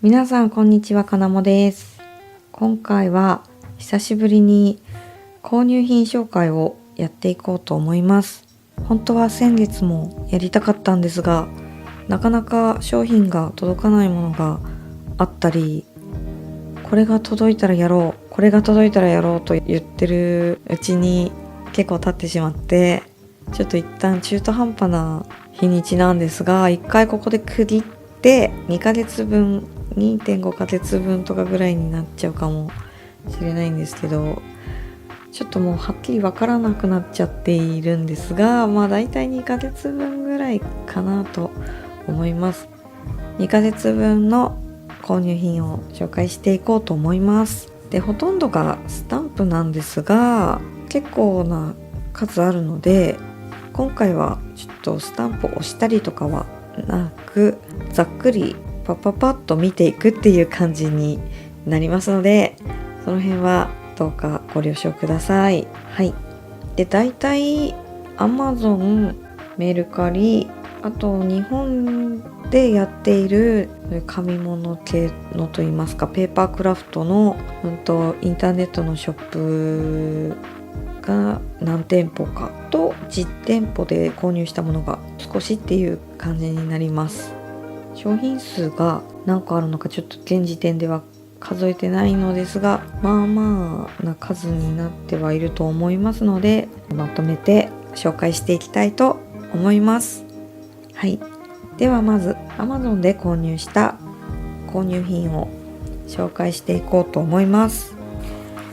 皆さんこんにちは、かなもです。今回は久しぶりに購入品紹介をやっていこうと思います。本当は先月もやりたかったんですが、なかなか商品が届かないものがあったり、これが届いたらやろう、これが届いたらやろうと言ってるうちに結構経ってしまって、ちょっと一旦中途半端な日にちなんですが、一回ここで区切って2ヶ月分 2.5 ヶ月分とかぐらいになっちゃうかもしれないんですけど、ちょっともうはっきりわからなくなっちゃっているんですが、だいたい2ヶ月分ぐらいかなと思います。2ヶ月分の購入品を紹介していこうと思います。で、ほとんどがスタンプなんですが、結構な数あるので、今回はちょっとスタンプを押したりとかはなく、ざっくりパッと見ていくっていう感じになりますので、その辺はどうかご了承ください。はい。で、大体 Amazon、メルカリ、あと日本でやっている紙物系のといいますか、ペーパークラフトのインターネットのショップが何店舗かと実店舗で購入したものが少しっていう感じになります。商品数が何個あるのかちょっと現時点では数えてないのですが、まあな数になってはいると思いますので、まとめて紹介していきたいと思います。はい。ではまず Amazon で購入した購入品を紹介していこうと思います。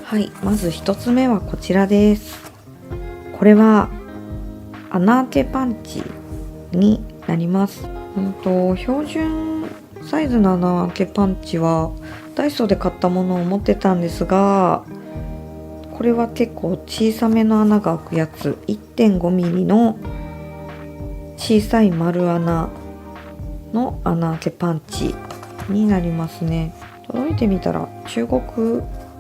はい。まず一つ目はこちらです。これは穴開けパンチになります。標準サイズの穴開けパンチはダイソーで買ったものを持ってたんですが、これは結構小さめの穴が開くやつ、 1.5 ミリの小さい丸穴の穴開けパンチになりますね。届いてみたら中国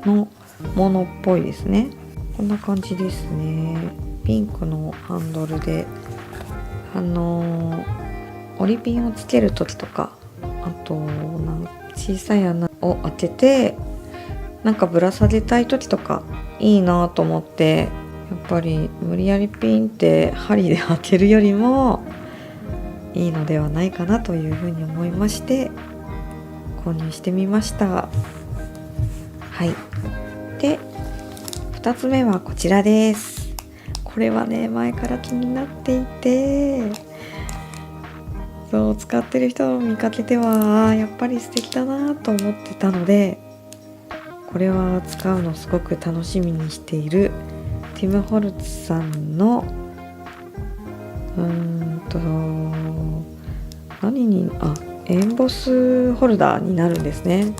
のものっぽいですね。こんな感じですね。ピンクのハンドルで折りピンをつける時とか、あと小さい穴を開けてぶら下げたい時とかいいなと思って、やっぱり無理やりピンって針で開けるよりもいいのではないかなというふうに思いまして購入してみました。はい。で、2つ目はこちらです。これはね、前から気になっていて、使ってる人を見かけてはやっぱり素敵だなと思ってたので、これは使うのすごく楽しみにしているティム・ホルツさんのエンボスホルダーになるんですね。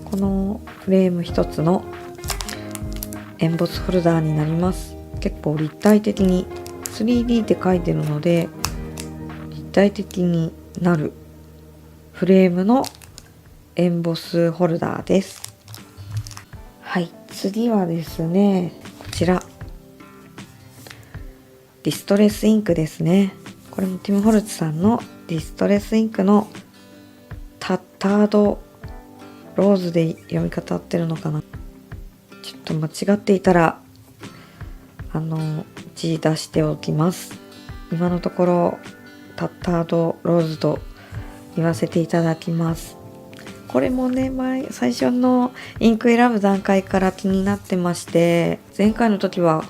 このフレーム一つのエンボスホルダーになります。結構立体的に 3D って書いてるので立体的になるフレームのエンボスホルダーです。はい、次はですね、こちらディストレスインクですね。これもティム・ホルツさんのディストレスインクのタッタードローズで読み方合ってるのかな。ちょっと間違っていたら字出しておきます。今のところタッタードローズと言わせていただきます。これもね、最初のインク選ぶ段階から気になってまして、前回の時は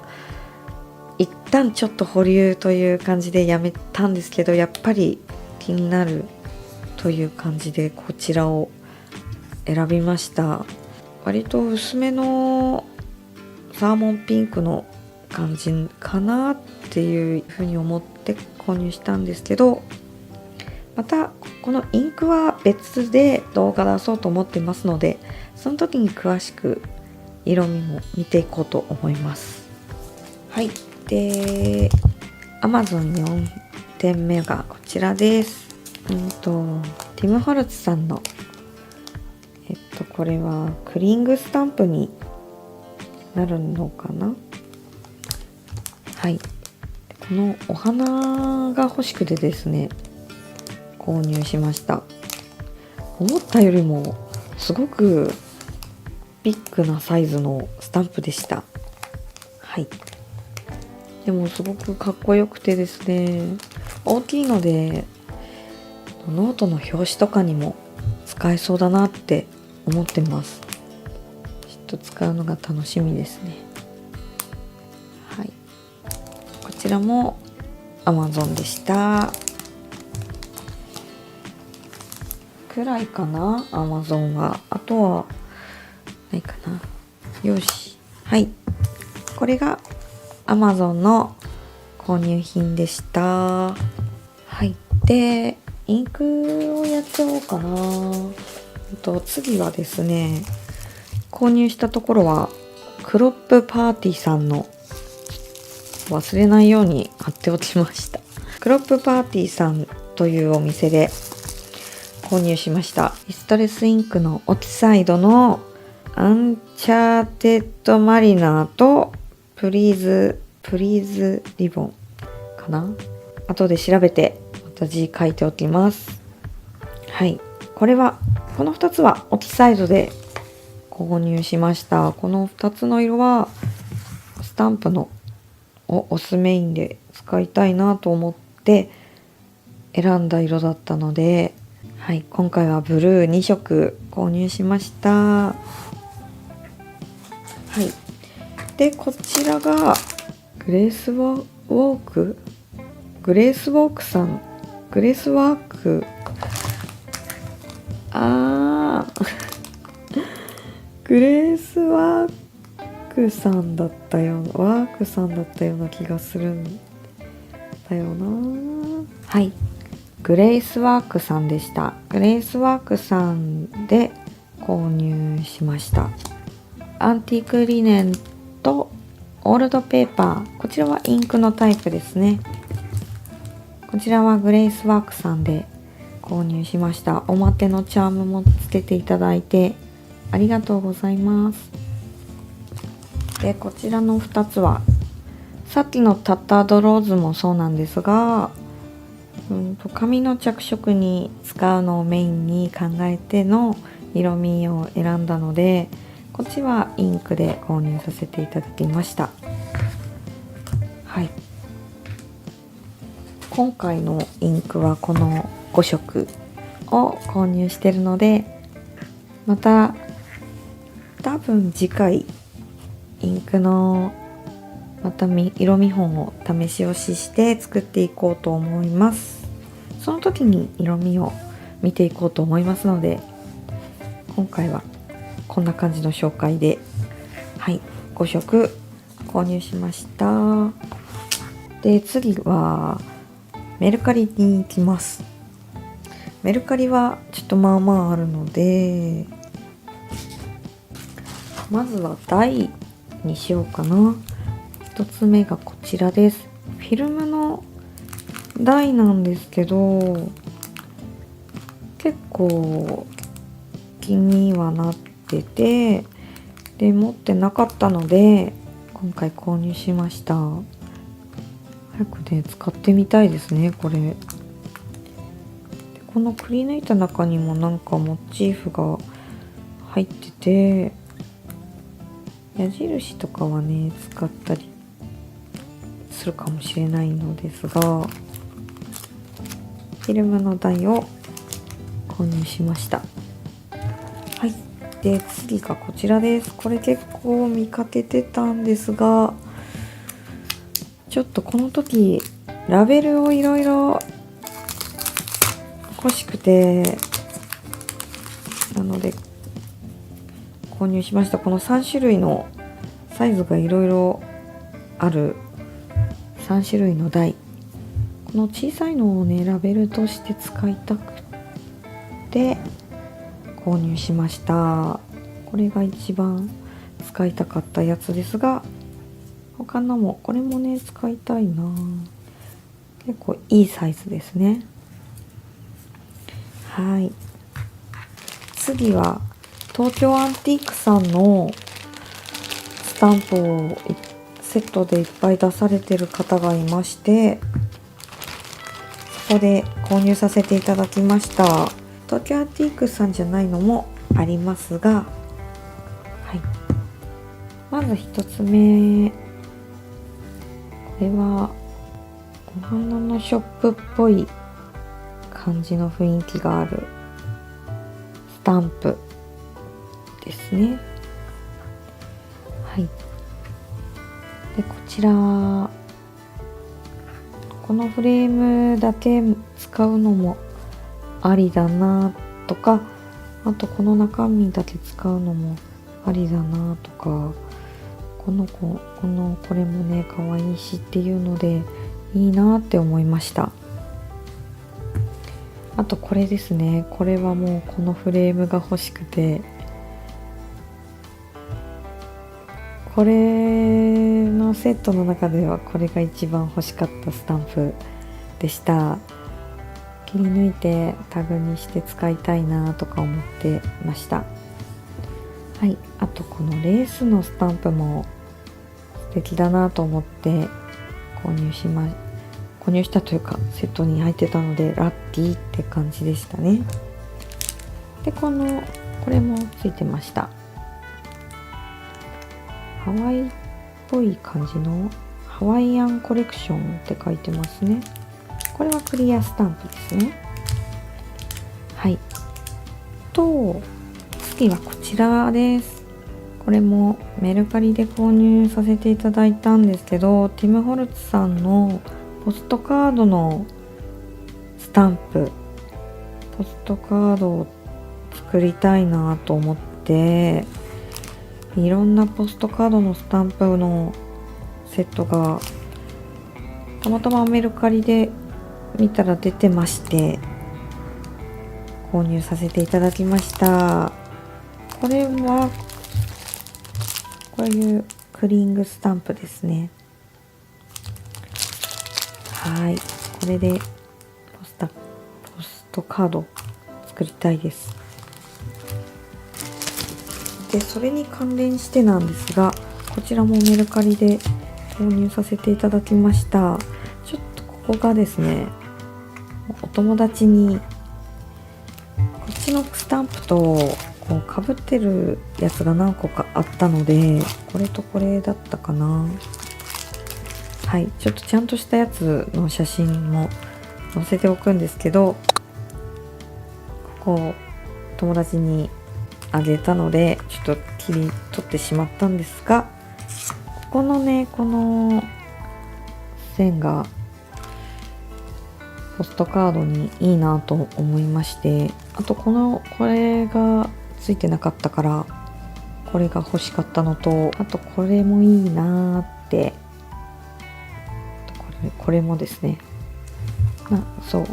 一旦ちょっと保留という感じでやめたんですけど、やっぱり気になるという感じでこちらを選びました。割と薄めのサーモンピンクの感じかなっていうふうに思って購入したんですけど、またこのインクは別で動画出そうと思ってますので、その時に詳しく色味も見ていこうと思います。はい。で、Amazon4 点目がこちらです。ティム・ホルツさんのこれはクリングスタンプになるのかな。はい。このお花が欲しくてですね、購入しました。思ったよりもすごくビッグなサイズのスタンプでした。はい。でもすごくかっこよくてですね、大きいのでノートの表紙とかにも使えそうだなって思ってます。ちょっと使うのが楽しみですね。はい。こちらも Amazon でした。くらいかな、 Amazon は。あとはないかな。よし。はい。これが Amazon の購入品でした。はい。で、インクをやっちゃおうかな。次はですね、購入したところはクロップパーティーさんの、忘れないように貼っておきました。クロップパーティーさんというお店で購入しました。ストレスインクのオキサイドのアンチャーテッドマリナーとプリーズリボンかな。後で調べてまた字書いておきます。はい。この2つはオキサイドで購入しました。この2つの色はスタンプのをオスメインで使いたいなと思って選んだ色だったので、はい、今回はブルー2色購入しました。はい。で、こちらがグレースワークさん、グレースワークグレースワークさんだったような気がするんだよな。はい、グレースワークさんでした。グレースワークさんで購入しました。アンティークリネンとオールドペーパー、こちらはインクのタイプですね。こちらはグレースワークさんで購入しました。おまけのチャームもつけていただいてありがとうございます。で、こちらの2つはさっきのタッタードローズもそうなんですが、紙の着色に使うのをメインに考えての色味を選んだので、こっちはインクで購入させていただきました。はい。今回のインクはこの5色を購入してるので、また多分次回インクのまた色見本を試し押しして作っていこうと思います。その時に色味を見ていこうと思いますので、今回はこんな感じの紹介で、はい、5色購入しました。で、次はメルカリに行きます。メルカリはちょっとまあまああるので、まずは台にしようかな。一つ目がこちらです。フィルムの台なんですけど、結構気にはなってて、で持ってなかったので今回購入しました。早くね使ってみたいですね。これで、このくり抜いた中にもなんかモチーフが入ってて、矢印とかはね使ったりするかもしれないのですが、フィルムの台を購入しました。はい。で、次がこちらです。これ結構見かけてたんですが、ちょっとこの時ラベルをいろいろ欲しくて、なので購入しました。この3種類のサイズがいろいろある3種類の台、この小さいのをねラベルとして使いたくて購入しました。これが一番使いたかったやつですが、他のもこれもね使いたいな。結構いいサイズですね。はい。次は東京アンティークさんのスタンプをセットでいっぱい出されてる方がいまして、そこで購入させていただきました。東京アーティークスさんじゃないのもありますが、はい、まず一つ目、これはお花のショップっぽい感じの雰囲気があるスタンプですね。はい。で、こちらこのフレームだけ使うのもありだなとか、あとこの中身だけ使うのもありだなとか、これもね可愛いしっていうのでいいなって思いました。あとこれですね、これはもうこのフレームが欲しくて、これのセットの中ではこれが一番欲しかったスタンプでした。切り抜いてタグにして使いたいなとか思ってました。はい、あとこのレースのスタンプも素敵だなと思って購入したというかセットに入ってたのでラッキーって感じでしたね。でこれもついてました。ハワイっぽい感じのハワイアンコレクションって書いてますね。これはクリアスタンプですね。はい。と次はこちらです。これもメルカリで購入させていただいたんですけど、ティム・ホルツさんのポストカードのスタンプ、ポストカードを作りたいなと思って、いろんなポストカードのスタンプのセットがたまたまメルカリで見たら出てまして、購入させていただきました。これはこういうクリングスタンプですね。はい、これでポストカード作りたいです。でそれに関連してなんですが、こちらもメルカリで購入させていただきました。ちょっとここがですね、お友達にこっちのスタンプとこうかぶってるやつが何個かあったので、これとこれだったかな。はい、ちょっとちゃんとしたやつの写真も載せておくんですけど、ここ友達にあげたのでちょっと切り取ってしまったんですが、ここのね、この線がポストカードにいいなと思いまして、あとこれがついてなかったからこれが欲しかったのと、あとこれもいいなって、これもですね、そう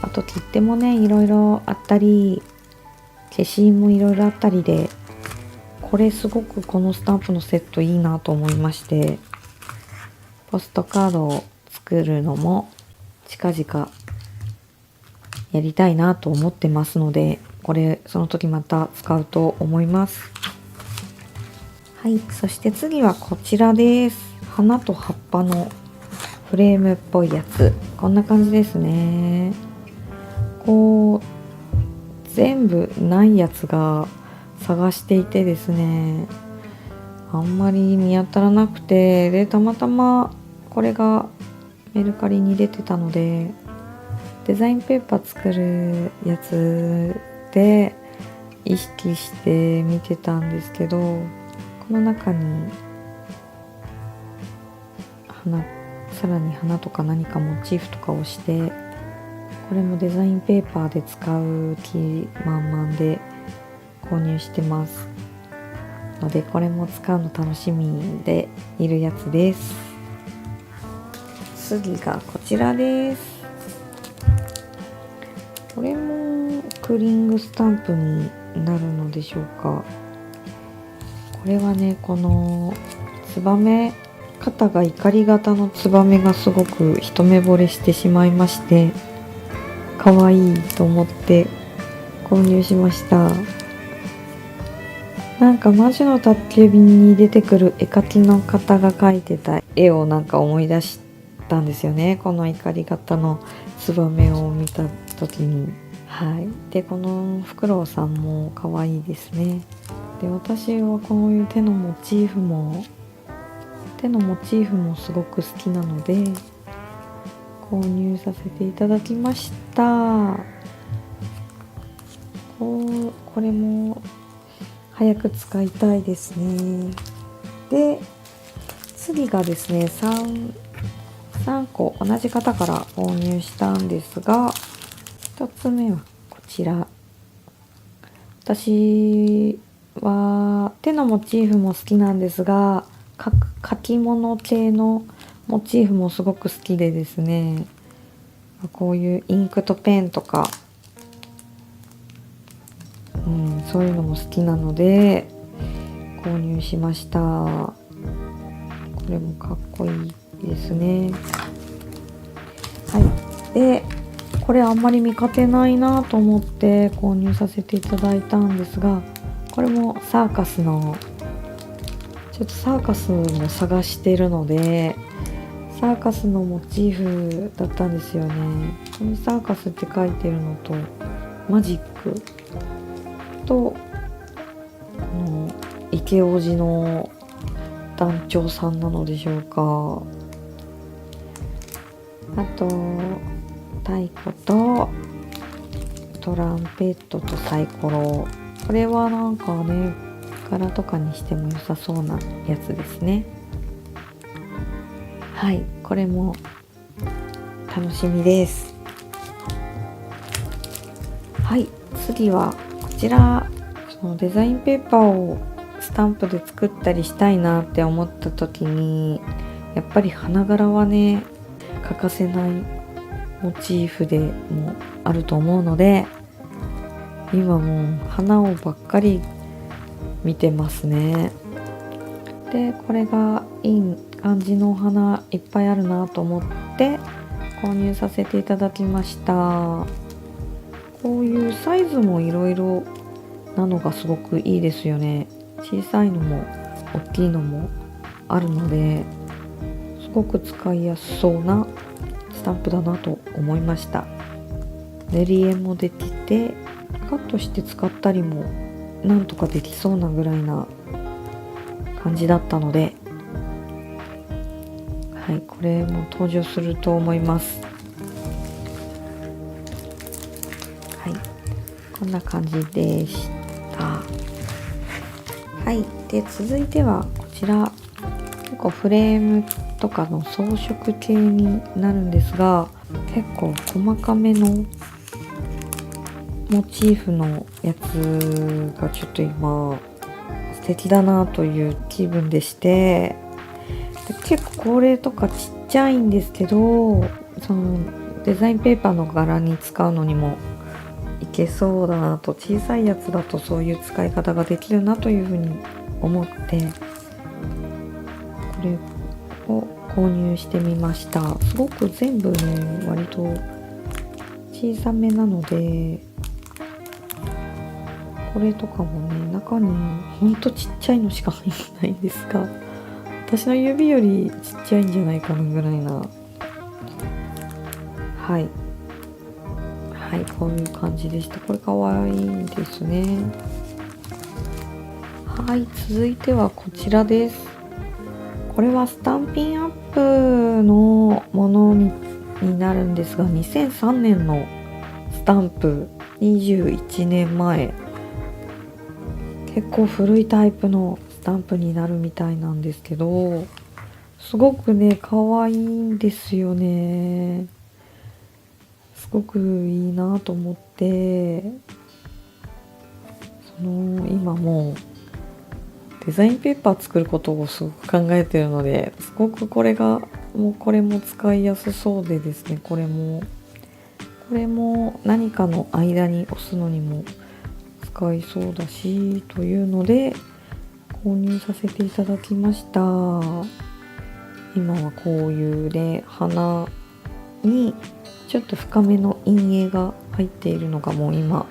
あと切手もねいろいろあったり、消印もいろいろあったりで、これすごくこのスタンプのセットいいなと思いまして、ポストカードを作るのも近々やりたいなと思ってますので、これその時また使うと思います。はい、そして次はこちらです。花と葉っぱのフレームっぽいやつ、こんな感じですね。こう全部ないやつが探していてですね、あんまり見当たらなくて、でたまたまこれがメルカリに出てたので、デザインペーパー作るやつで意識して見てたんですけど、この中にさらに花とか何かモチーフとかをして、これもデザインペーパーで使う気満々で購入してますので、これも使うの楽しみでいるやつです。次がこちらです。これもクリングスタンプになるのでしょうか。これはね、この肩が怒り型のツバメがすごく一目惚れしてしまいまして、可愛いと思って購入しました。なんか魔女の宅急便に出てくる絵描きの方が描いてた絵をなんか思い出したんですよね。この怒り型のツバメを見た時に。はい。でこのフクロウさんも可愛いですね。で私はこういう手のモチーフもすごく好きなので購入させていただきました。これも早く使いたいですね。で次がですね3個同じ方から購入したんですが、1つ目はこちら。私は手のモチーフも好きなんですが、書き物系のモチーフもすごく好きでですね、こういうインクとペンとか、そういうのも好きなので購入しました。これもかっこいいですね。はい。でこれあんまり見かけないなと思って購入させていただいたんですが、これもサーカスのちょっとサーカスも探してるので、サーカスのモチーフだったんですよね。このサーカスって書いてるのとマジックとこの池王子の団長さんなのでしょうか。あと太鼓とトランペットとサイコロ。これはなんかね柄とかにしても良さそうなやつですね。はい、これも楽しみです。はい、次はこちら。そのデザインペーパーをスタンプで作ったりしたいなって思った時に、やっぱり花柄はね欠かせないモチーフでもあると思うので、今もう花をばっかり見てますね。でこれがいい感じのお花いっぱいあるなと思って購入させていただきました。こういうサイズもいろいろなのがすごくいいですよね。小さいのも大きいのもあるのですごく使いやすそうなスタンプだなと思いました。練り絵もできてカットして使ったりもなんとかできそうなぐらいな感じだったので、はい、これも登場すると思います。はい、こんな感じでした。はい、で続いてはこちら。結構フレームとかの装飾系になるんですが、結構細かめのモチーフのやつがちょっと今素敵だなという気分でして、で結構これとかちっちゃいんですけど、そのデザインペーパーの柄に使うのにもいけそうだなと、小さいやつだとそういう使い方ができるなというふうに思ってこれを購入してみました。すごく全部ね割と小さめなので、これとかもね中にほんとちっちゃいのしか入ってないんですが、私の指よりちっちゃいんじゃないかなぐらいな、はいこういう感じでした。これかわいいですね。はい、続いてはこちらです。これはスタンピンアップのものになるんですが、2003年のスタンプ、21年前、結構古いタイプのスタンプになるみたいなんですけど、すごくね可愛いんですよね。すごくいいなと思って、今もうデザインペーパー作ることをすごく考えてるので、すごくこれも使いやすそうでですね、これも何かの間に押すのにも使いそうだしというので購入させていただきました。今はこういうね花にちょっと深めの陰影が入っているのがもう今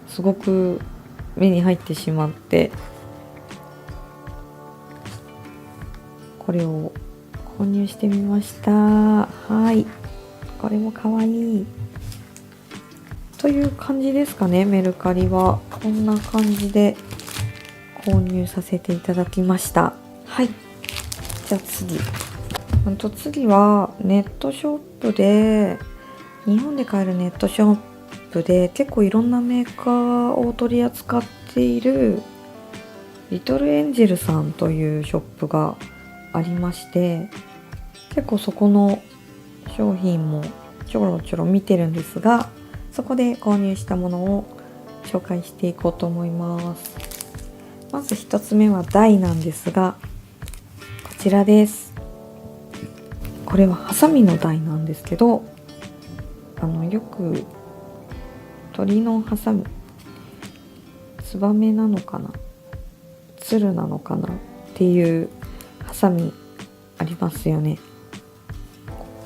すごく目に入ってしまって、これを購入してみました。はい、これもかわいい。という感じですかね。メルカリはこんな感じで購入させていただきました。はい、じゃあ次はネットショップで、日本で買えるネットショップで結構いろんなメーカーを取り扱っているリトルエンジェルさんというショップがありまして、結構そこの商品もちょろちょろ見てるんですが、そこで購入したものを紹介していこうと思います。まず一つ目は台なんですが、こちらです。これはハサミの台なんですけど、よく鳥のハサミ、ツバメなのかな、鶴なのかなっていうハサミありますよね。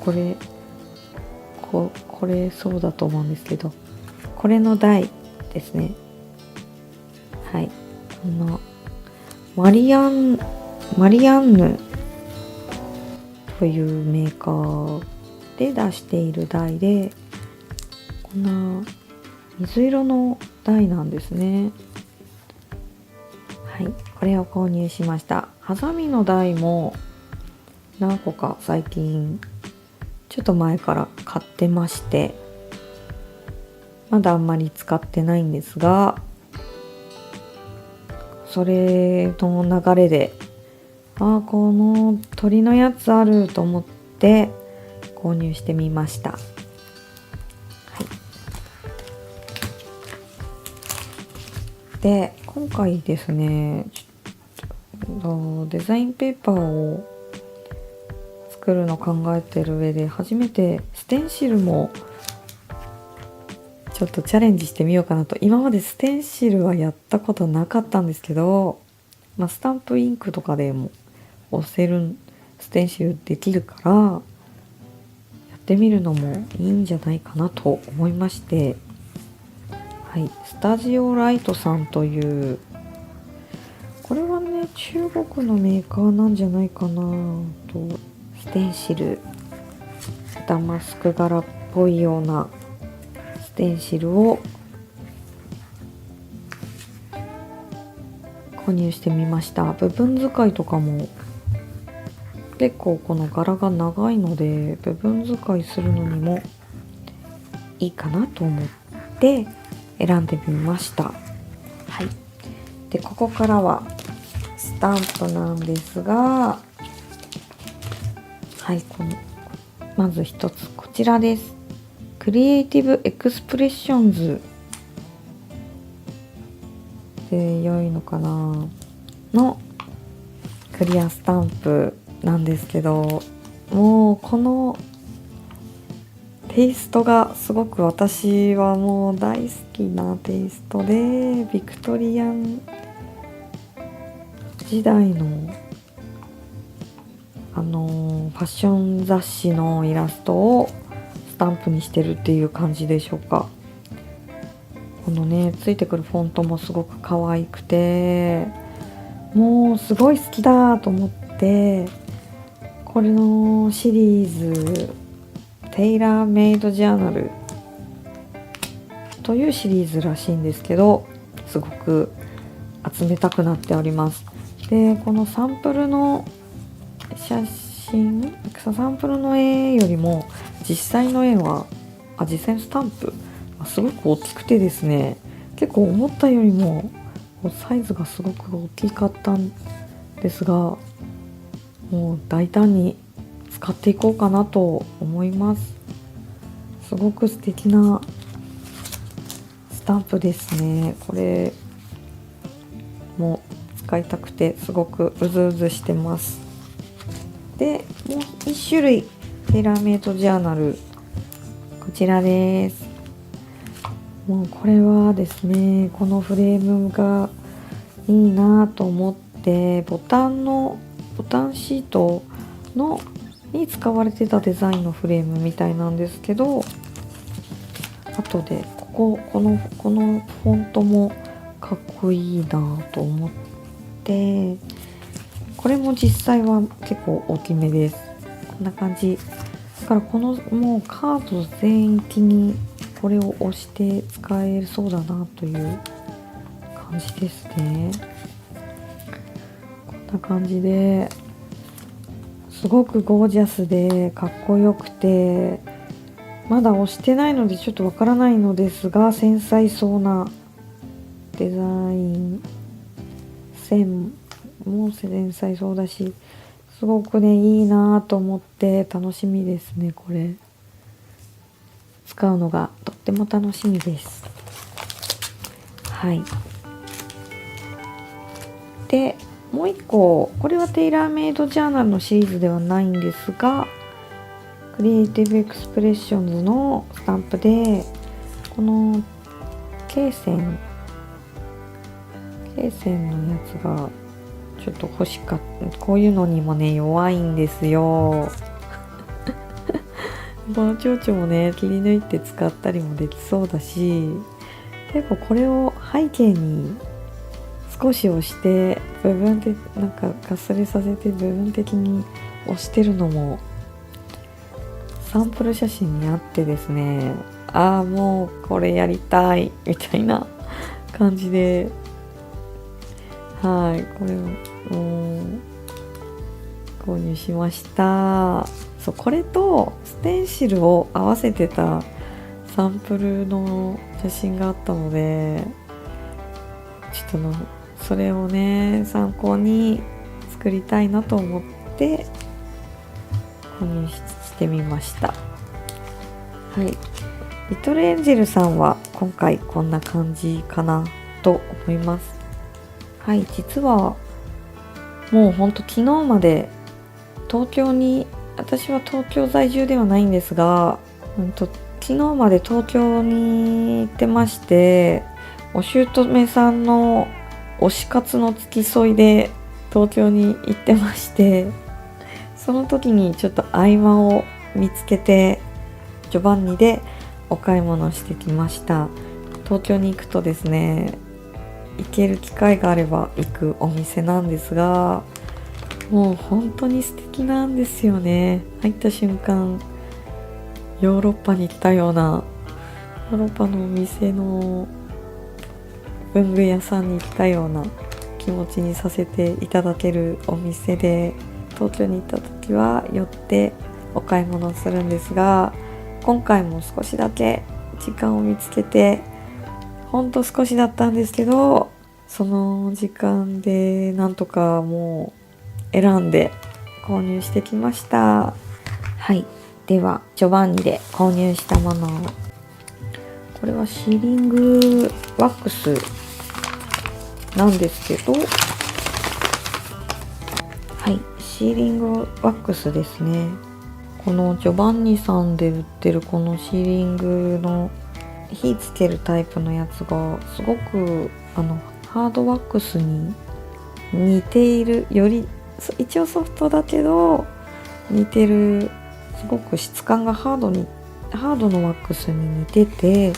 これそうだと思うんですけど、これの台ですね。はい、マリアンヌというメーカーで出している台で、こんな水色の台なんですね。はい、これを購入しました。ハサミの台も何個か最近ちょっと前から買ってまして、まだあんまり使ってないんですが、それの流れでこの鳥のやつあると思って購入してみました。はい、で今回ですね、デザインペーパーを作るの考えてる上で初めてステンシルもちょっとチャレンジしてみようかなと。今までステンシルはやったことなかったんですけど、スタンプインクとかでも押せるステンシルできるからやってみるのもいいんじゃないかなと思いまして、はい、スタジオライトさんという、これはね中国のメーカーなんじゃないかなと、ステンシル、ダマスク柄っぽいようなステンシルを購入してみました。部分使いとかも結構この柄が長いので部分使いするのにもいいかなと思って選んでみました。はい、でここからはスタンプなんですが、はい、まず一つこちらです。クリエイティブエクスプレッションズで良いのかなのクリアスタンプなんですけど、もうこのテイストがすごく私はもう大好きなテイストで、ビクトリアン時代のファッション雑誌のイラストをスタンプにしてるっていう感じでしょうか。このねついてくるフォントもすごく可愛くて、もうすごい好きだと思って、これのシリーズテイラーメイドジャーナルというシリーズらしいんですけど、すごく集めたくなっております。でこのサンプルのサンプルの絵よりも実際の絵は実際のスタンプすごく大きくてですね、結構思ったよりもサイズがすごく大きかったんですが、もう大胆に使っていこうかなと思います。すごく素敵なスタンプですね。これも使いたくてすごくうずうずしてます。でもう1種類テイラーメイドジャーナル、こちらです。もうこれはですね、このフレームがいいなと思って、ボタンシートに使われてたデザインのフレームみたいなんですけど、後でこのフォントもかっこいいなと思って、これも実際は結構大きめです。こんな感じだから、このもうカード全域にこれを押して使えそうだなという感じですね。こんな感じですごくゴージャスでかっこよくて、まだ押してないのでちょっとわからないのですが、繊細そうなデザイン、線も繊細そうだし、すごくねいいなと思って楽しみですね。これ使うのがとっても楽しみです。はい。でもう一個、これはテイラーメイドジャーナルのシリーズではないんですが、クリエイティブエクスプレッションズのスタンプで、この罫線のやつがちょっと欲しかった。こういうのにもね弱いんですよ。この蝶々もね切り抜いて使ったりもできそうだし、結構これを背景に少し押して部分でなんかかすれさせて部分的に押してるのもサンプル写真にあってですね、ああもうこれやりたいみたいな感じで、はい、これを購入しました。そう、これとステンシルを合わせてたサンプルの写真があったので、ちょっとそれをね参考に作りたいなと思って購入してみました。はい、リトルエンジェルさんは今回こんな感じかなと思います。はい、実はもうほんと昨日まで東京に、私は東京在住ではないんですが、昨日まで東京に行ってまして、お姑さんの推し活の付き添いで東京に行ってまして、その時にちょっと合間を見つけてジョバンニでお買い物してきました。東京に行くとですね、行ける機会があれば行くお店なんですが、もう本当に素敵なんですよね。入った瞬間ヨーロッパに行ったような、ヨーロッパのお店の文具屋さんに行ったような気持ちにさせていただけるお店で、東京に行った時は寄ってお買い物するんですが、今回も少しだけ時間を見つけて、ほんと少しだったんですけど、その時間でなんとかもう選んで購入してきました。はい、ではジョバンニで購入したもの、これはシーリングワックスなんですけど、はい、シーリングワックスですね。このジョバンニさんで売ってるこのシーリングの火つけるタイプのやつがすごくハードワックスに似ている、より一応ソフトだけど似てる、すごく質感がハードのワックスに似てて、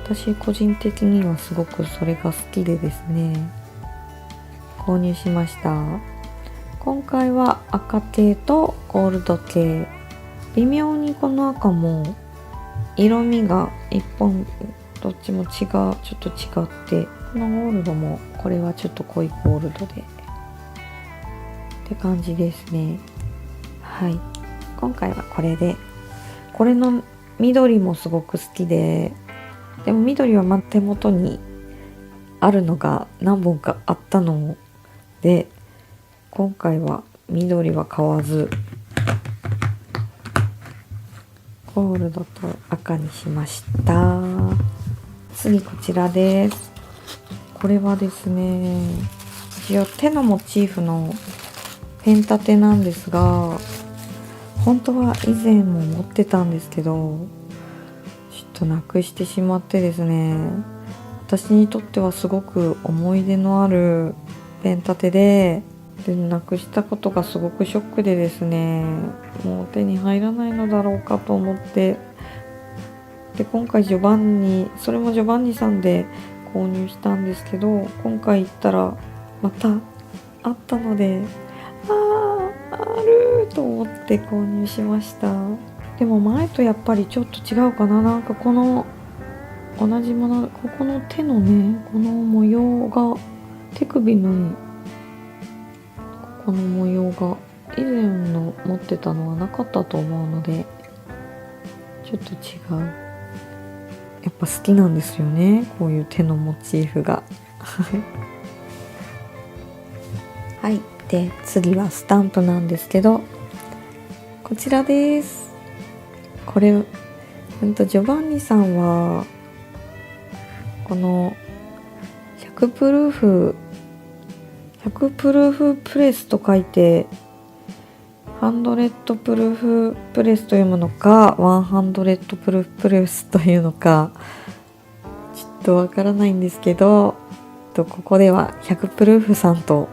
私個人的にはすごくそれが好きでですね、購入しました。今回は赤系とゴールド系、微妙にこの赤も色味が一本どっちもちょっと違って、このゴールドもこれはちょっと濃いゴールドでって感じですね。はい、今回はこれで、これの緑もすごく好きで、でも緑は手元にあるのが何本かあったので、今回は緑は買わずゴールドと赤にしました。次こちらです。これはですね、一応手のモチーフのペン立てなんですが、本当は以前も持ってたんですけど、ちょっとなくしてしまってですね、私にとってはすごく思い出のあるペン立てで、なくしたことがすごくショックでですね、もう手に入らないのだろうかと思って、で今回それもジョバンニさんで購入したんですけど、今回行ったらまたあったので、あると思って購入しました。でも前とやっぱりちょっと違うかな。なんかこの同じもの、ここの手のね、この模様が、手首のこの模様が以前の持ってたのはなかったと思うので、ちょっと違う。やっぱ好きなんですよね、こういう手のモチーフが。はい、で次はスタンプなんですけど、こちらです。これジョバンニさんはこの100プルーフプレスと書いて100プルーフプレスと読むのか100プルーフプレスというのかちょっとわからないんですけど、ここでは100プルーフさんと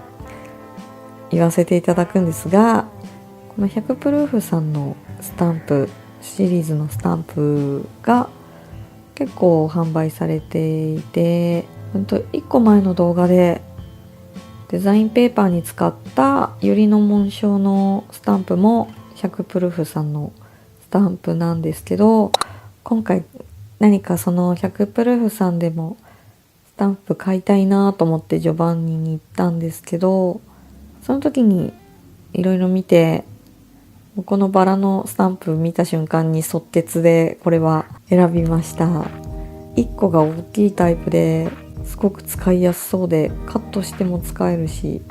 言わせていただくんですが、この100プルーフさんのスタンプシリーズのスタンプが結構販売されていて、1個前の動画でデザインペーパーに使ったユリの紋章のスタンプも100プルーフさんのスタンプなんですけど、今回何かその100プルーフさんでもスタンプ買いたいなと思ってジョバンニに行ったんですけど、その時にいろいろ見て、このバラのスタンプ見た瞬間に即決でこれは選びました。1個が大きいタイプですごく使いやすそうで、カットしても使えるし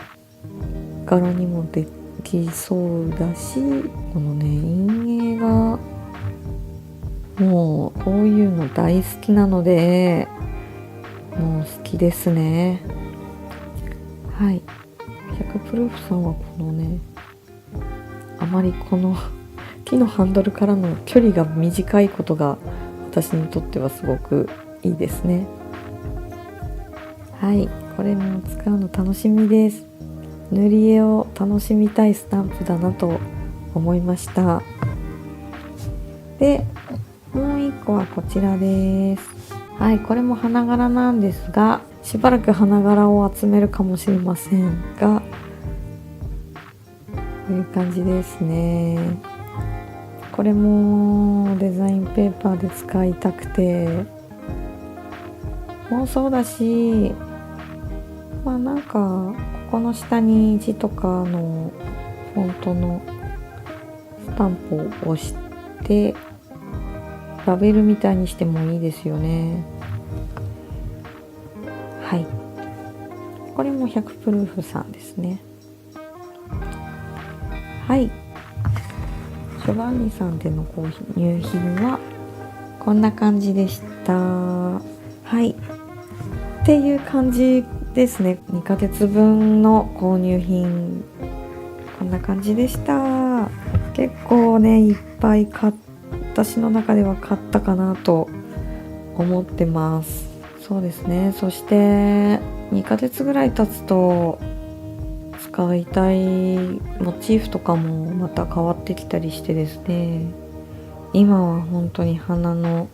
柄にもできそうだし、このね陰影がもうこういうの大好きなのでもう好きですね。はい、100プルーフさんはこのね、あまりこの木のハンドルからの距離が短いことが私にとってはすごくいいですね。はい、これも使うの楽しみです。塗り絵を楽しみたいスタンプだなと思いました。で、もう一個はこちらです。はい、これも花柄なんですが、しばらく花柄を集めるかもしれませんが、こういう感じですね。これもデザインペーパーで使いたくてもうそうだし、なんかここの下に字とかのフォントのスタンプを押してラベルみたいにしてもいいですよね。はい、これも100プルーフさんですね。はい、ジョバンニさんでの購入品はこんな感じでした。はい、っていう感じですね。2ヶ月分の購入品こんな感じでした。結構ねいっぱい私の中では買ったかなと思ってます。そうですね。そして2ヶ月ぐらい経つと使いたいモチーフとかもまた変わってきたりしてですね、今は本当に花の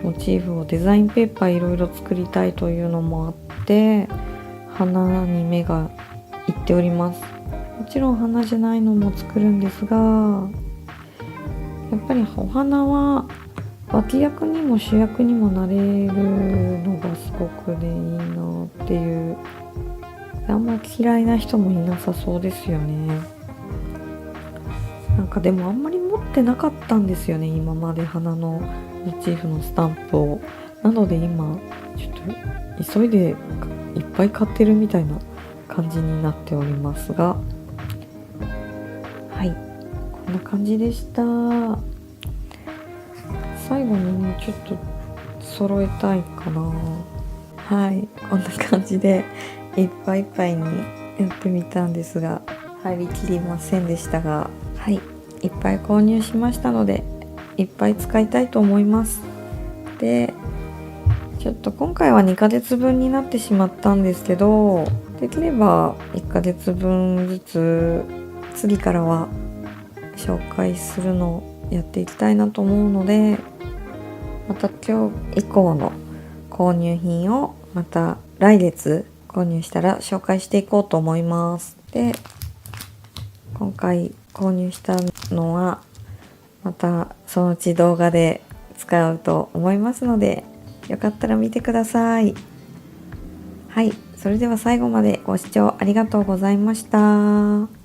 モチーフをデザインペーパーいろいろ作りたいというのもあって花に目がいっております。もちろん花じゃないのも作るんですが、やっぱりお花は脇役にも主役にもなれるのがすごくねいいなっていう、あんま嫌いな人もいなさそうですよね。なんかでもあんまり持ってなかったんですよね、今まで花のモチーフのスタンプを。なので今ちょっと急いでいっぱい買ってるみたいな感じになっておりますが、はい、こんな感じでした。最後にねちょっと揃えたいかな。はい、こんな感じでいっぱいいっぱいにやってみたんですが入りきりませんでしたが、はい、いっぱい購入しましたのでいっぱい使いたいと思います。でちょっと今回は2ヶ月分になってしまったんですけど、できれば1ヶ月分ずつ次からは紹介するのをやっていきたいなと思うので、また今日以降の購入品をまた来月購入したら紹介していこうと思います。で今回購入したのはまたそのうち動画で使うと思いますので、よかったら見てください。はい、それでは最後までご視聴ありがとうございました。